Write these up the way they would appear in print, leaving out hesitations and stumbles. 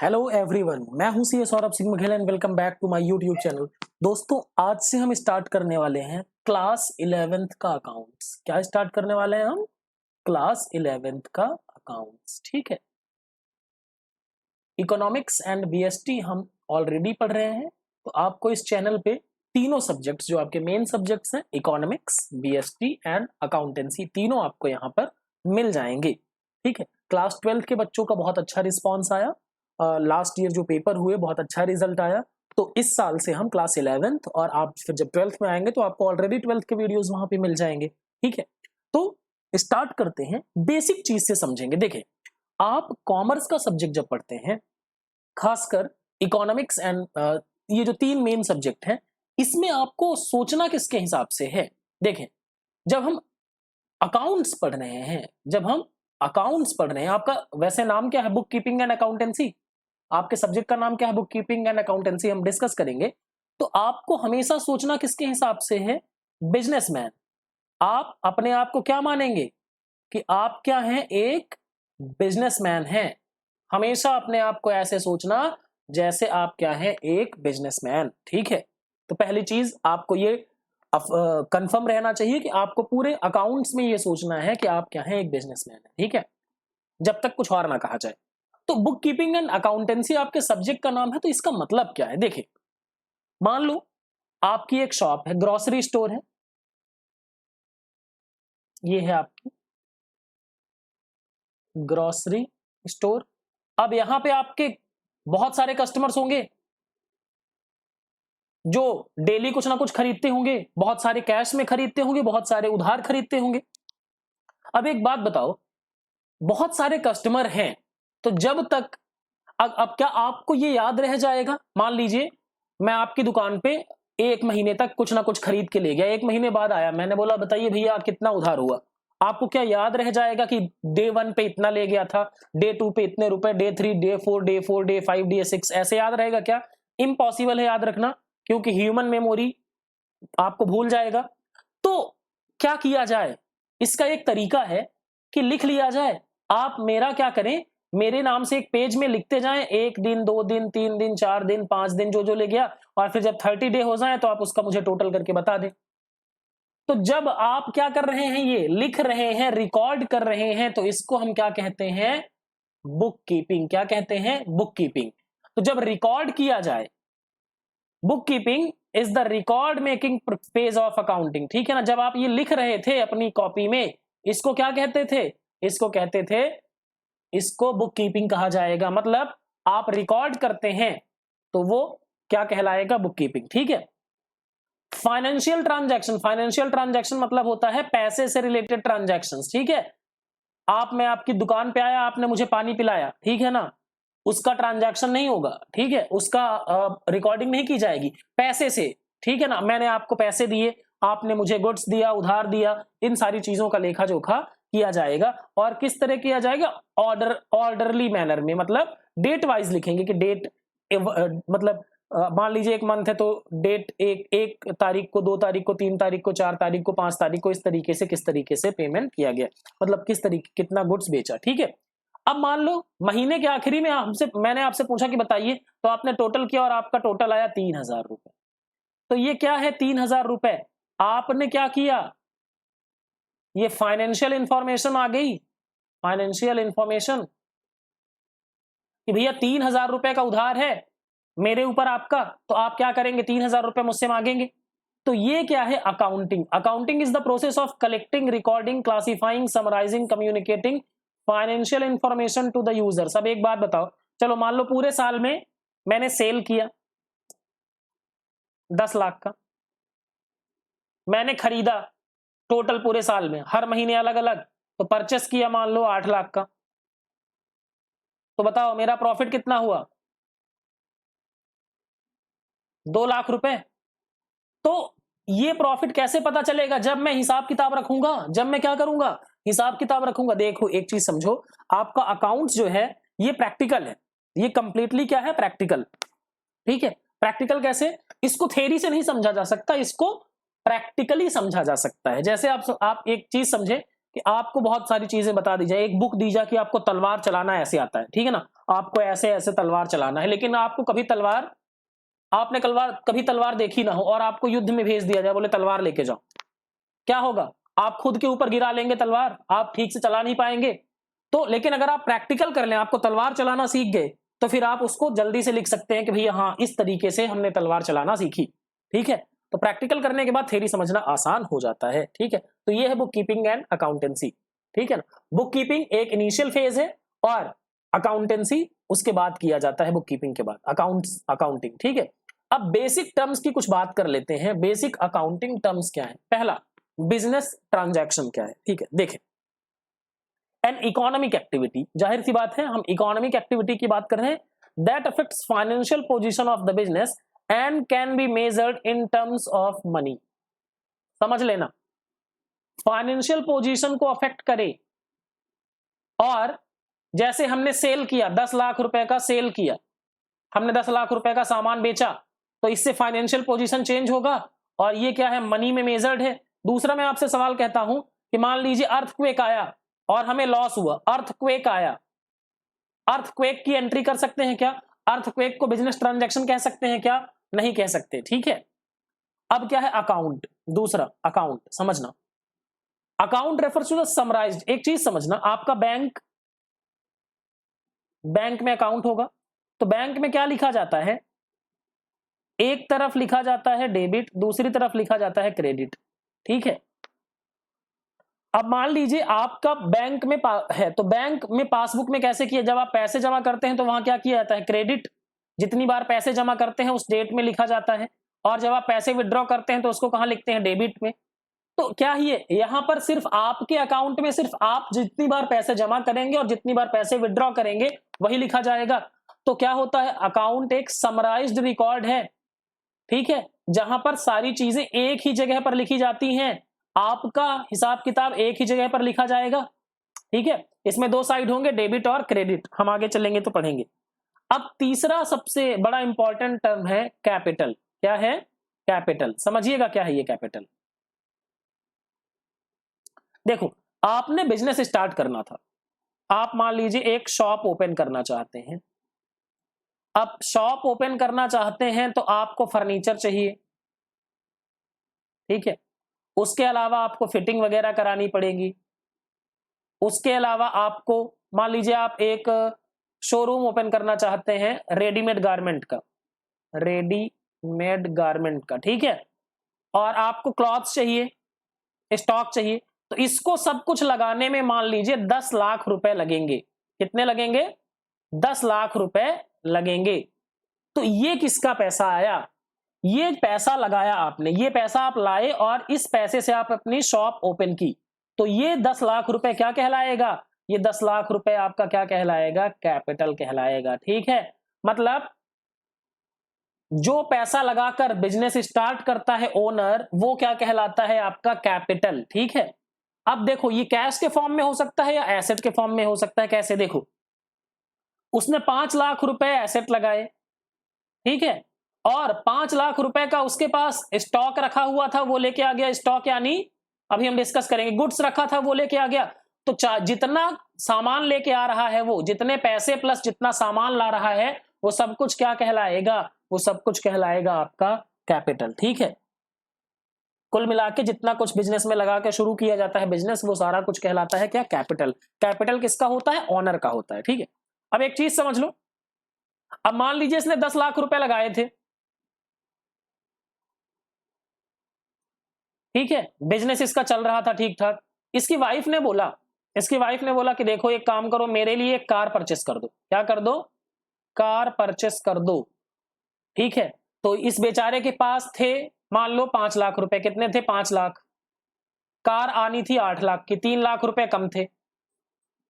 Hello everyone, मैं हूं CA Saurabh Singh Maghel and welcome back to my YouTube channel. दोस्तों, आज से हम स्टार्ट करने वाले हैं क्लास 11th का अकाउंट्स। क्या स्टार्ट करने वाले हैं हम? क्लास 11th का अकाउंट्स। ठीक है। इकोनॉमिक्स एंड बीएसटी हम ऑलरेडी पढ़ रहे हैं, तो आपको इस चैनल पे तीनों सब्जेक्ट्स जो आपके मेन सब्जेक्ट्स हैं, इकोनॉमिक्स, बीएसटी एंड अकाउंटेंसी, तीनों आपको यहाँ पर मिल जाएंगे। ठीक है। क्लास 12th के बच्चों का बहुत अच्छा रिस्पॉन्स आया। लास्ट ईयर जो पेपर हुए बहुत अच्छा रिजल्ट आया, तो इस साल से हम क्लास 11th और आप फिर जब 12th में आएंगे तो आपको ऑलरेडी 12th के वीडियोस वहां पे मिल जाएंगे। ठीक है। तो स्टार्ट करते हैं, बेसिक चीज से समझेंगे। देखें, आप कॉमर्स का सब्जेक्ट जब पढ़ते हैं, खासकर इकोनॉमिक्स एंड ये जो तीन मेन सब्जेक्ट हैं, इसमें आपको सोचना किसके हिसाब से है? देखें, जब हम अकाउंट्स पढ़ रहे हैं, आपका वैसे नाम क्या है? Book keeping and accountancy. आपके सब्जेक्ट का नाम क्या है? Book keeping and accountancy. हम डिस्कस करेंगे। तो आपको हमेशा सोचना किसके हिसाब से है? बिजनेसमैन। आप अपने आप को क्या मानेंगे कि आप क्या हैं? एक बिजनेसमैन हैं। हमेशा अपने आप को ऐसे सोचना जैसे आप क्या हैं? एक बिजनेसमैन। ठीक है। तो पहली चीज आपको ये कंफर्म रहना चाहिए कि आपको पूरे अकाउंट्स में ये सोचना है कि आप क्या हैं? एक बिजनेसमैन है। ठीक है, जब तक कुछ और ना कहा जाए। तो बुक कीपिंग एंड अकाउंटेंसी आपके सब्जेक्ट का नाम है, तो इसका मतलब क्या है? देखिए, मान लो आपकी एक शॉप है, ग्रोसरी स्टोर है, ये है आपकी ग्रोसरी स्टोर। अब यहां पे आपके बहुत सारे कस्टमर्स होंगे जो डेली कुछ ना कुछ खरीदते होंगे, बहुत सारे कैश में खरीदते होंगे, बहुत सारे उधार खरीदते होंगे। अब एक बात बताओ, बहुत सारे कस्टमर हैं, तो जब तक अब क्या आपको ये याद रह जाएगा? मान लीजिए मैं आपकी दुकान पे एक महीने तक कुछ ना कुछ खरीद के ले गया, एक महीने बाद आया, मैंने बोला बताइए भैया कितना उधार हुआ? आपको क्या याद रह जाएगा कि डे 1 पे इतना ले गया था, डे 2 पे इतने रुपए, डे 3, डे 5, डे 6? ऐसे याद रहेगा क्या? इम्पॉसिबल है याद रखना, क्योंकि ह्यूमन मेमोरी आपको भूल जाएगा। तो क्या किया जाए? इसका एक तरीका है कि लिख लिया जाए। आप मेरा क्या करें, मेरे नाम से एक पेज में लिखते जाएं, 1 दिन, 2 दिन, 3 दिन, 4 दिन, 5 दिन, जो जो ले गया, और फिर जब 30 डे हो जाए तो आप उसका मुझे टोटल करके बता दें। तो जब आप क्या कर रहे हैं? ये लिख रहे हैं, रिकॉर्ड कर रहे हैं, तो इसको हम क्या कहते हैं? Book keeping. क्या कहते हैं? Book keeping. तो जब रिकॉर्ड किया जाए, book keeping is the record making phase of accounting. ठीक है ना? जब आप ये लिख रहे थे अपनी कॉपी में, इसको क्या कहते थे? इसको बुक कीपिंग कहा जाएगा। मतलब आप रिकॉर्ड करते हैं तो वो क्या कहलाएगा? Book keeping. ठीक है। फाइनेंशियल ट्रांजैक्शन मतलब होता है पैसे से रिलेटेड ट्रांजैक्शंस। ठीक है। मैं आपकी दुकान पे आया, आपने मुझे पानी पिलाया, ठीक है ना? उसका ट्रांजैक्शन नहीं होगा। ठीक है, उसका रिकॉर्डिंग नहीं की जाएगी पैसे से। ठीक है ना? मैंने आपको पैसे दिए, आपने मुझे गुड्स दिया, उधार दिया, इन सारी चीजों का लेखा जोखा किया जाएगा। और किस तरह किया जाएगा? ऑर्डरली मैनर में, मतलब डेट वाइज लिखेंगे कि डेट मतलब मान लीजिए एक मंथ है तो डेट एक तारीख को, 2 तारीख को, 3 तारीख को, 4 तारीख को, 5 तारीख को, इस तरीके से किस तरीके से पेमेंट किया गया, मतलब किस तरीके कितना गुड्स बेचा। ठीक है। अब मान लो महीने के आखिरी में मैंने आपसे पूछा कि बताइए, तो आपने टोटल किया और आपका टोटल आया 3000 रुपए। तो ये क्या है? 3000 रुपए। आपने क्या किया? ये फाइनेंशियल इंफॉर्मेशन आ गई, फाइनेंशियल इंफॉर्मेशन कि भैया 3000 रुपए का उधार है मेरे ऊपर आपका, तो आप क्या करेंगे? 3000 रुपए मुझसे मांगेंगे। तो ये क्या है? Accounting. Accounting is the process of collecting, recording, classifying, summarising, communicating financial information to the user. सब एक बात बताओ, चलो मान लो पूरे साल में मैंने सेल किया 10 लाख का, मैंने खरीदा टोटल पूरे साल में हर महीने अलग अलग, तो परचेस किया मान लो 8 लाख का। तो बताओ मेरा प्रॉफिट कितना हुआ? 2 लाख रुपए। तो ये प्रॉफिट कैसे पता चलेगा? जब मैं हिसाब किताब रखूंगा, जब मैं क्या करूंगा? हिसाब किताब रखूंगा। देखो एक चीज समझो, आपका अकाउंट्स जो है ये प्रैक्टिकल है, ये कंप्लीटली क्या है? प्रैक्टिकल। ठीक है। प्रैक्टिकल कैसे? इसको थ्योरी से नहीं समझा जा सकता, इसको प्रैक्टिकली समझा जा सकता है। जैसे आप एक चीज समझे, कि आपको बहुत सारी चीजें बता दी जाए, एक बुक दी जाए कि आपको तलवार चलाना ऐसे आता है, ठीक है ना, आपको ऐसे ऐसे तलवार चलाना है, लेकिन आपको कभी कभी तलवार देखी ना हो और आपको युद्ध में भेज दिया जाए, बोले तलवार लेके जाओ, क्या होगा? आप खुद के ऊपर गिरा लेंगे तलवार, आप ठीक से चला नहीं पाएंगे। तो लेकिन अगर आप प्रैक्टिकल कर लें, आपको तलवार चलाना सीख गए, तो फिर आप उसको जल्दी से लिख सकते हैं कि भैया हाँ इस तरीके से हमने तलवार चलाना सीखी, ठीक है। तो प्रैक्टिकल करने के बाद थ्योरी समझना आसान हो जाता है, ठीक है। तो ये है बुक कीपिंग एंड अकाउंटेंसी, ठीक है ना। बुक कीपिंग एक इनिशियल फेज है और अकाउंटेंसी उसके बाद किया जाता है, बुक कीपिंग के बाद अकाउंटिंग, ठीक है। अब बेसिक टर्म्स की कुछ बात कर लेते हैं। बेसिक अकाउंटिंग टर्म्स क्या है? पहला, बिजनेस ट्रांजैक्शन क्या है, ठीक है। देखें, एन इकोनॉमिक एक्टिविटी, जाहिर सी बात है हम इकोनॉमिक एक्टिविटी की बात कर रहे हैं, that affects financial position of the business and can be measured in terms of money. समझ लेना, फाइनेंशियल पोजीशन को अफेक्ट करे, और जैसे हमने सेल किया, 10 लाख रुपए का सेल किया, हमने 10 लाख रुपए का सामान बेचा, तो इससे फाइनेंशियल पोजीशन चेंज होगा और ये क्या है? मनी में मेजर्ड है। दूसरा मैं आपसे सवाल कहता हूं कि मान लीजिए अर्थक्वेक आया और हमें लॉस हुआ, अर्थक्वेक आया, अर्थक्वेक की एंट्री कर सकते हैं क्या? अर्थक्वेक को बिजनेस ट्रांजैक्शन कह सकते हैं क्या? नहीं कह सकते, ठीक है। अब क्या है? अकाउंट। दूसरा अकाउंट समझना, account refers to the summarised. एक चीज समझना, आपका बैंक में अकाउंट होगा, तो बैंक में क्या लिखा जाता है? एक तरफ लिखा जाता है डेबिट, दूसरी तरफ लिखा जाता है क्रेडिट, ठीक है। अब मान लीजिए आपका बैंक में है, तो बैंक में पासबुक में कैसे किया? जब आप पैसे जमा करते हैं तो वहां क्या किया जाता है? क्रेडिट। जितनी बार पैसे जमा करते हैं उस डेट में लिखा जाता है, और जब आप पैसे विड्रॉ करते हैं तो उसको कहां लिखते हैं? डेबिट में। तो क्या ही है, यहां पर सिर्फ आपके अकाउंट में सिर्फ आप जितनी बार पैसे जमा करेंगे और जितनी बार पैसे विड्रॉ करेंगे वही लिखा जाएगा। तो क्या होता है? अकाउंट एक समराइज्ड रिकॉर्ड है, ठीक है, जहां पर सारी चीजें एक ही जगह पर लिखी जाती हैं, आपका हिसाब किताब एक ही जगह पर लिखा जाएगा, ठीक है। इसमें दो साइड होंगे, डेबिट और क्रेडिट, हम आगे चलेंगे तो पढ़ेंगे। अब तीसरा सबसे बड़ा इंपॉर्टेंट टर्म है कैपिटल। क्या है? कैपिटल। समझिएगा क्या है ये कैपिटल। देखो, आपने बिजनेस स्टार्ट करना था, आप मान लीजिए एक शॉप ओपन करना चाहते हैं। अब शॉप ओपन करना चाहते हैं तो आपको फर्नीचर चाहिए, ठीक है, उसके अलावा आपको फिटिंग वगैरह करानी पड़ेगी, उसके अलावा आपको मान लीजिए आप एक शोरूम ओपन करना चाहते हैं रेडीमेड गारमेंट का, रेडीमेड गारमेंट का, ठीक है, और आपको क्लॉथ्स चाहिए, स्टॉक चाहिए, तो इसको सब कुछ लगाने में मान लीजिए 10 लाख रुपए लगेंगे। कितने लगेंगे? 10 लाख रुपए लगेंगे। तो ये किसका पैसा आया? ये पैसा लगाया आपने, ये पैसा आप लाए और इस पैसे से आप अपनी शॉप ओपन की, तो ये 10 लाख रुपए क्या कहलाएगा? ये 10 लाख रुपए आपका क्या कहलाएगा? कैपिटल कहलाएगा, ठीक है। मतलब जो पैसा लगाकर बिजनेस स्टार्ट करता है ओनर, वो क्या कहलाता है? आपका कैपिटल, ठीक है। अब देखो, ये कैश के फॉर्म में हो सकता है या एसेट के फॉर्म में हो सकता है। कैसे? देखो, उसने 5 लाख रुपए एसेट लगाए, ठीक है, और 5 लाख रुपए का उसके पास स्टॉक रखा हुआ था, वो लेके आ गया। स्टॉक यानी अभी हम डिस्कस करेंगे, गुड्स रखा था वो लेके आ गया। तो जितना सामान लेके आ रहा है, वो जितने पैसे प्लस जितना सामान ला रहा है, वो सब कुछ क्या कहलाएगा? वो सब कुछ कहलाएगा आपका कैपिटल, ठीक है। कुल मिला के जितना कुछ बिजनेस में लगा के शुरू किया जाता है बिजनेस, वो सारा कुछ कहलाता है क्या? कैपिटल। कैपिटल किसका होता है? ओनर का होता है, ठीक है। अब एक चीज समझ लो, अब मान लीजिए इसने 10 लाख रुपए लगाए थे, ठीक है, बिजनेस इसका चल रहा था ठीक ठाक। इसकी वाइफ ने बोला कि देखो एक काम करो, मेरे लिए एक कार परचेस कर दो। क्या कर दो? कार परचेस कर दो, ठीक है। तो इस बेचारे के पास थे मान लो 5 लाख रुपए। कितने थे? 5 लाख। कार आनी थी 8 लाख की, 3 लाख रुपए कम थे,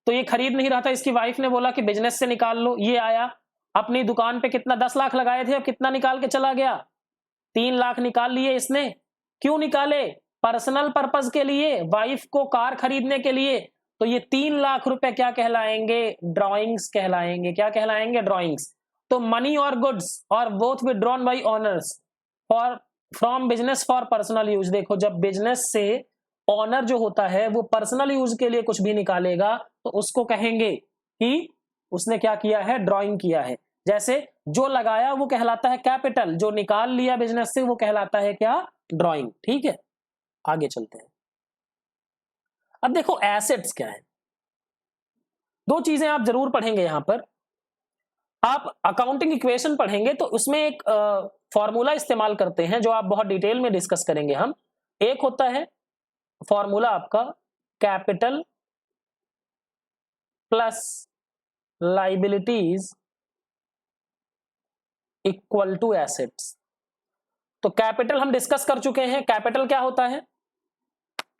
तो ये खरीद नहीं रहा था। इसकी वाइफ ने बोला कि बिजनेस से निकाल लो। ये आया अपनी दुकान पे, कितना 10 लाख लगाए थे, अब कितना निकाल के चला गया? 3 लाख निकाल लिए इसने। क्यों निकाले? पर्सनल पर्पस के लिए, वाइफ को कार खरीदने के लिए। तो ये 3 लाख रुपए क्या कहलाएंगे? ड्रॉइंग्स कहलाएंगे। क्या कहलाएंगे? ड्रॉइंग्स। तो मनी और गुड्स और both withdrawn bye owners for from business for personal use. देखो, जब बिजनेस से ऑनर जो होता है वो पर्सनल यूज के लिए कुछ भी निकालेगा तो उसको कहेंगे कि उसने क्या किया है, ड्राइंग किया है। जैसे जो लगाया वो कहलाता है कैपिटल, जो निकाल लिया बिजनेस से वो कहलाता है क्या, ड्राइंग। ठीक है, आगे चलते हैं। अब देखो एसेट्स क्या है, दो चीजें आप जरूर पढ़ेंगे यहां पर। आप अकाउंटिंग इक्वेशन पढ़ेंगे तो उसमें एक फॉर्मूला इस्तेमाल करते हैं जो आप बहुत डिटेल में डिस्कस करेंगे हम। एक होता है फॉर्मूला आपका capital plus liabilities equal to assets. तो कैपिटल हम डिस्कस कर चुके हैं। कैपिटल क्या होता है,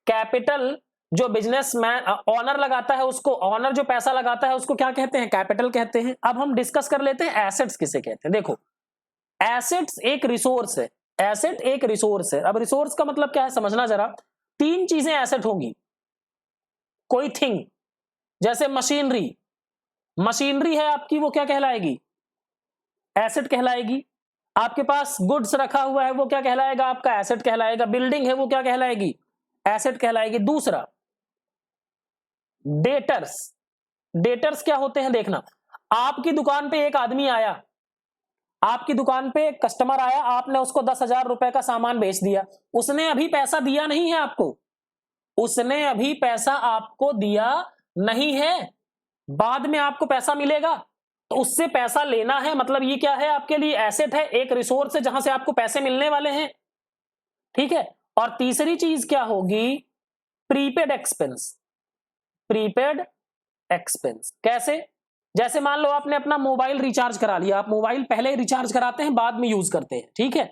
कैपिटल जो बिजनेसमैन ऑनर लगाता है उसको, ऑनर जो पैसा लगाता है उसको क्या कहते हैं, कैपिटल कहते हैं। अब हम डिस्कस कर लेते हैं एसेट्स किसे कहते हैं। देखो एसेट्स एक रिसोर्स है, एसेट एक रिसोर्स है। अब रिसोर्स का मतलब क्या है समझना जरा। तीन चीजें एसेट होंगी, कोई थिंग, जैसे मशीनरी, मशीनरी है आपकी वो क्या कहलाएगी, एसेट कहलाएगी। आपके पास गुड्स रखा हुआ है वो क्या कहलाएगा, आपका एसेट कहलाएगा। बिल्डिंग है वो क्या कहलाएगी, एसेट कहलाएगी। दूसरा डेटर्स, डेटर्स क्या होते हैं देखना, आपकी दुकान पे एक आदमी आया, आपकी दुकान पे एक कस्टमर आया, आपने उसको 10,000 रुपए का सामान बेच दिया, उसने अभी पैसा दिया नहीं है आपको, उसने अभी पैसा आपको दिया नहीं है, बाद में आपको पैसा मिलेगा, तो उससे पैसा लेना है, मतलब ये क्या है आपके लिए, एसेट है, एक रिसोर्स है जहां से आपको पैसे मिलने वाले हैं। ठीक है। और तीसरी चीज क्या होगी, प्रीपेड एक्सपेंस, प्रीपेड एक्सपेंस कैसे, जैसे मान लो आपने अपना मोबाइल रिचार्ज करा लिया, आप मोबाइल पहले रिचार्ज कराते हैं बाद में यूज करते हैं, ठीक है।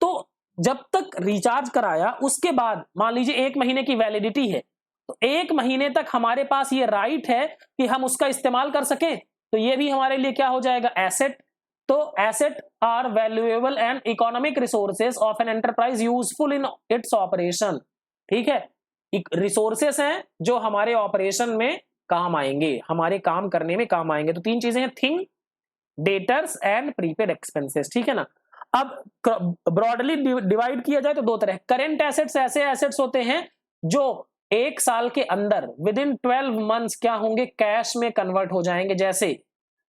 तो जब तक रिचार्ज कराया उसके बाद मान लीजिए 1 महीने की वैलिडिटी है, तो 1 महीने तक हमारे पास ये राइट है कि हम उसका इस्तेमाल कर सकें, तो ये भी हमारे लिए क्या हो जाएगा, एसेट। तो asset are valuable and economic resources of an enterprise useful in its operation. ठीक है, रिसोर्सेस हैं जो हमारे ऑपरेशन में काम आएंगे, हमारे काम करने में काम आएंगे। तो तीन चीजें हैं, thing, debtors and prepaid expenses. ठीक है ना। अब ब्रॉडली डिवाइड किया जाए तो दो तरह, करेंट एसेट्स ऐसे एसेट्स होते हैं जो 1 साल के अंदर विद इन 12 मंथ्स क्या होंगे, कैश में कन्वर्ट हो जाएंगे। जैसे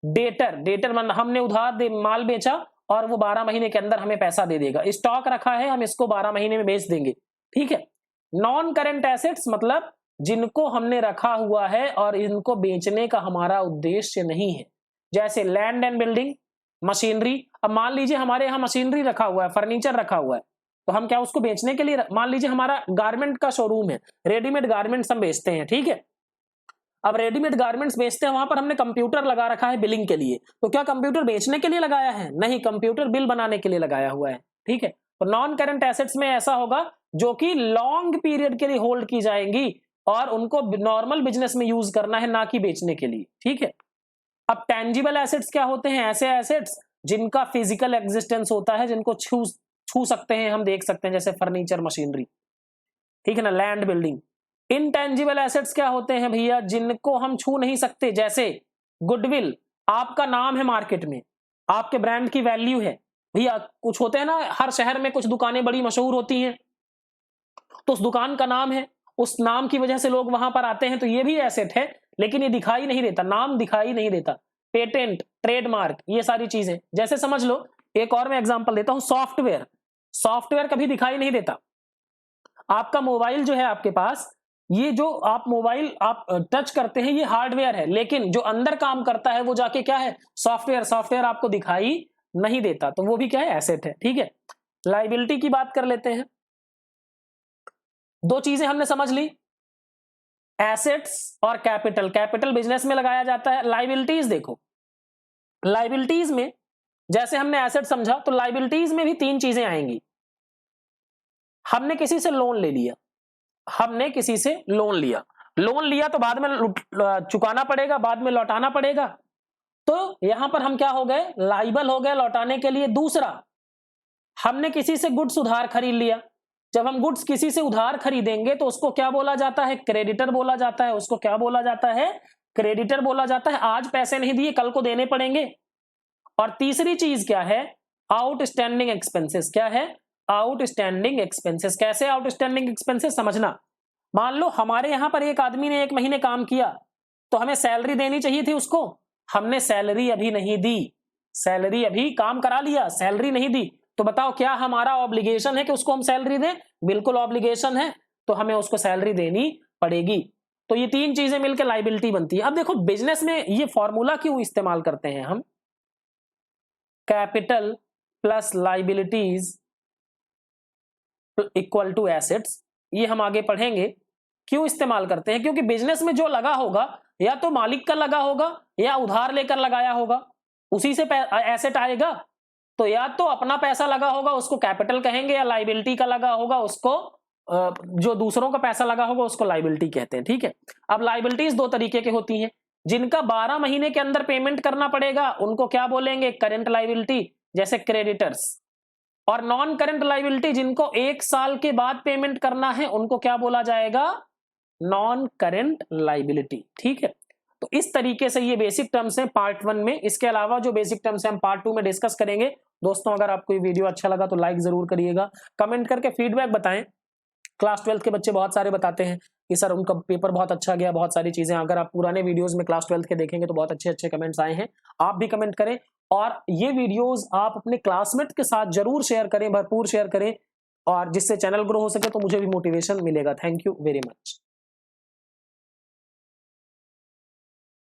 डेटर, डेटर मतलब हमने उधार माल बेचा और वो 12 महीने के अंदर हमें पैसा दे देगा, स्टॉक रखा है हम इसको 12 महीने में बेच देंगे। ठीक है। नॉन करेंट एसेट्स मतलब जिनको हमने रखा हुआ है और इनको बेचने का हमारा उद्देश्य नहीं है, जैसे लैंड एंड बिल्डिंग, मशीनरी। अब मान लीजिए हमारे यहाँ मशीनरी रखा हुआ है, फर्नीचर रखा हुआ है, तो हम क्या उसको बेचने के लिए, मान लीजिए हमारा गारमेंट का शोरूम है, रेडीमेड गारमेंट्स हम बेचते हैं। ठीक है। अब रेडीमेड गारमेंट्स बेचते हैं, वहां पर हमने कंप्यूटर लगा रखा है बिलिंग के लिए, तो क्या कंप्यूटर बेचने के लिए लगाया है, नहीं, कंप्यूटर बिल बनाने के लिए लगाया हुआ है। ठीक है। तो नॉन करंट एसेट्स में ऐसा होगा जो कि लॉन्ग पीरियड के लिए होल्ड की जाएंगी और उनको नॉर्मल बिजनेस में यूज करना है, ना कि बेचने के लिए। ठीक है। अब टेंजिबल एसेट्स क्या होते हैं, ऐसे एसेट्स जिनका फिजिकल एग्जिस्टेंस होता है, जिनको छू सकते हैं, हम देख सकते हैं, जैसे फर्नीचर, मशीनरी। ठीक है ना, लैंड, बिल्डिंग। इनटेंजिबल एसेट्स क्या होते हैं भैया, जिनको हम छू नहीं सकते, जैसे गुडविल, आपका नाम है मार्केट में, आपके ब्रांड की वैल्यू है भैया। कुछ होते हैं ना, हर शहर में कुछ दुकानें बड़ी मशहूर होती हैं, तो उस दुकान का नाम है, उस नाम की वजह से लोग वहां पर आते हैं, तो ये भी एसेट है, लेकिन ये दिखाई नहीं देता, नाम दिखाई नहीं देता। पेटेंट, ट्रेडमार्क, ये सारी चीजें, जैसे समझ लो, एक और मैं एग्जांपल देता हूं, सॉफ्टवेयर, सॉफ्टवेयर कभी दिखाई नहीं देता। आपका मोबाइल जो है आपके पास, ये जो आप मोबाइल आप टच करते हैं ये हार्डवेयर है, लेकिन जो अंदर काम करता है वो जाके क्या है, सॉफ्टवेयर। सॉफ्टवेयर आपको दिखाई नहीं देता, तो वो भी क्या है, एसेट है। ठीक है। लायबिलिटी की बात कर लेते हैं। दो चीजें हमने समझ ली, एसेट्स और कैपिटल। कैपिटल बिजनेस में लगाया जाता है। लायबिलिटीज देखो, लायबिलिटीज में जैसे हमने एसेट समझा, तो लायबिलिटीज में भी तीन चीजें आएंगी। हमने किसी से लोन ले लिया, हमने किसी से लोन लिया, लोन लिया तो बाद में चुकाना पड़ेगा, बाद में लौटाना पड़ेगा, तो यहां पर हम क्या हो गए, लाइबल हो गए लौटाने के लिए। दूसरा, हमने किसी से गुड्स उधार खरीद लिया, जब हम गुड्स किसी से उधार खरीदेंगे तो उसको क्या बोला जाता है, क्रेडिटर बोला जाता है। उसको क्या बोला जाता है, क्रेडिटर बोला जाता है। आज पैसे नहीं दिए, कल को देने पड़ेंगे। और तीसरी चीज क्या है, आउटस्टैंडिंग एक्सपेंसेस। क्या है, आउटस्टैंडिंग एक्सपेंसेस। कैसे आउटस्टैंडिंग एक्सपेंसेस, समझना, मान लो हमारे यहां पर एक आदमी ने 1 महीने काम किया तो हमें सैलरी देनी चाहिए थी उसको, हमने सैलरी अभी नहीं दी, सैलरी अभी काम करा लिया, सैलरी नहीं दी, तो बताओ क्या हमारा ऑब्लिगेशन है कि उसको हम सैलरी दें? बिल्कुल ऑब्लिगेशन है, तो हमें उसको सैलरी देनी पड़ेगी। तो ये 3 चीजें मिलकर लायबिलिटी बनती है। अब देखो बिजनेस में ये फॉर्मूला क्यों इस्तेमाल करते हैं हम, capital plus liabilities equal to assets, ये हम आगे पढ़ेंगे क्यों इस्तेमाल करते हैं। क्योंकि बिजनेस में जो लगा होगा या तो मालिक का लगा होगा या उधार लेकर लगाया होगा, उसी से एसेट आएगा। तो या तो अपना पैसा लगा होगा उसको कैपिटल कहेंगे, या लायबिलिटी का लगा होगा उसको जो दूसरों का पैसा लगा होगा उसको लायबिलिटी कहते हैं। ठीक है, अब लायबिलिटीज 2 तरीके की होती हैं, जिनका 12 महीने के अंदर पेमेंट करना पड़ेगा उनको क्या बोलेंगे, करंट लायबिलिटी, जैसे क्रेडिटर्स। और नॉन करंट लायबिलिटी जिनको 1 साल के बाद पेमेंट करना है उनको क्या बोला जाएगा, नॉन करंट लायबिलिटी। ठीक है, तो इस तरीके से ये बेसिक टर्म्स हैं पार्ट 1 में। इसके अलावा जो बेसिक टर्म्स हैं हम पार्ट 2 में डिस्कस करेंगे। दोस्तों अगर आपको ये वीडियो अच्छा लगा तो लाइक जरूर करिएगा, कमेंट करके फीडबैक बताएं। क्लास 12 के बच्चे बहुत सारे बताते हैं कि सर उनका पेपर बहुत अच्छा गया, बहुत सारी चीजें। अगर आप पुराने वीडियोस में क्लास 12 के देखेंगे तो बहुत अच्छे अच्छे कमेंट्स आए हैं, आप भी कमेंट करें। और ये वीडियोस आप अपने क्लासमेट के साथ जरूर शेयर करें, भरपूर शेयर करें, और जिससे चैनल ग्रो हो सके तो मुझे भी मोटिवेशन मिलेगा। Thank you very much.